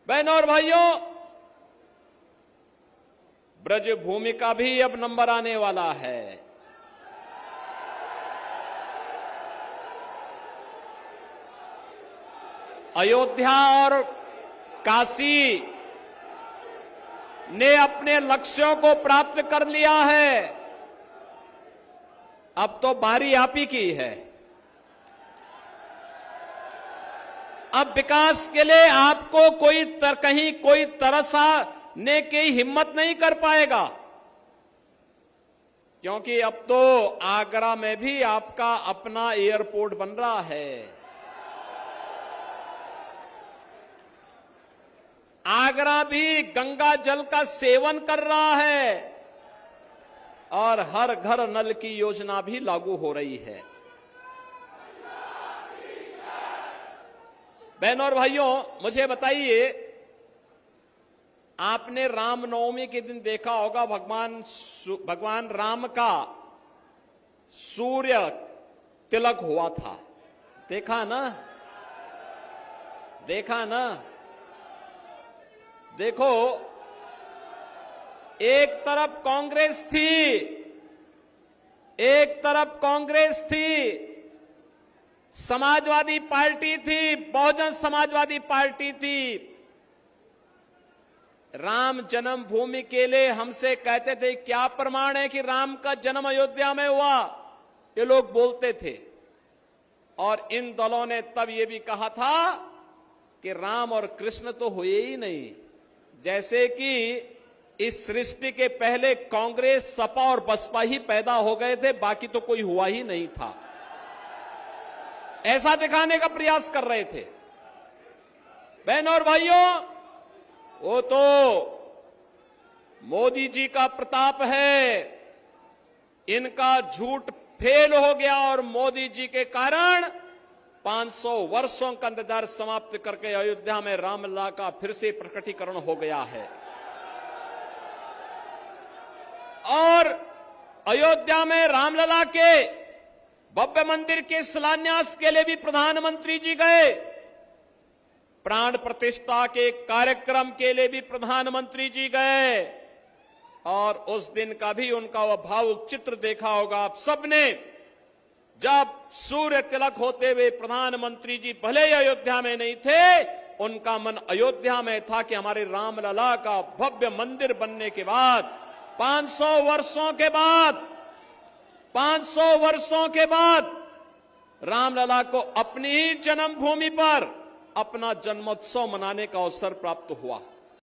बहनों और भाइयों, ब्रज भूमि का भी अब नंबर आने वाला है। अयोध्या और काशी ने अपने लक्ष्यों को प्राप्त कर लिया है। अब तो बारी आप ही की है। अब विकास के लिए आपको कहीं कोई तरसाने की हिम्मत नहीं कर पाएगा, क्योंकि अब तो आगरा में भी आपका अपना एयरपोर्ट बन रहा है। आगरा भी गंगा जल का सेवन कर रहा है और हर घर नल की योजना भी लागू हो रही है। बहनों और भाइयों, मुझे बताइए, आपने रामनवमी के दिन देखा होगा भगवान राम का सूर्य तिलक हुआ था। देखा ना? देखा ना? देखो, एक तरफ कांग्रेस थी, समाजवादी पार्टी थी, बहुजन समाजवादी पार्टी थी। राम जन्मभूमि के लिए हमसे कहते थे क्या प्रमाण है कि राम का जन्म अयोध्या में हुआ, ये लोग बोलते थे। और इन दलों ने तब ये भी कहा था कि राम और कृष्ण तो हुए ही नहीं, जैसे कि इस सृष्टि के पहले कांग्रेस, सपा और बसपा ही पैदा हो गए थे, बाकी तो कोई हुआ ही नहीं था। ऐसा दिखाने का प्रयास कर रहे थे। बहनों और भाइयों, वो तो मोदी जी का प्रताप है, इनका झूठ फेल हो गया और मोदी जी के कारण 500 वर्षों का इंतजार समाप्त करके अयोध्या में रामलला का फिर से प्रकटीकरण हो गया है। और अयोध्या में रामलला के भव्य मंदिर के शिलान्यास के लिए भी प्रधानमंत्री जी गए। प्राण प्रतिष्ठा के कार्यक्रम के लिए भी प्रधानमंत्री जी गए और उस दिन का भी उनका वह भावुक चित्र देखा होगा आप सबने, जब सूर्य तिलक होते हुए प्रधानमंत्री जी भले ही अयोध्या में नहीं थे, उनका मन अयोध्या में था कि हमारे रामलला का भव्य मंदिर बनने के बाद 500 वर्षों के बाद रामलला को अपनी ही जन्मभूमि पर अपना जन्मोत्सव मनाने का अवसर प्राप्त हुआ।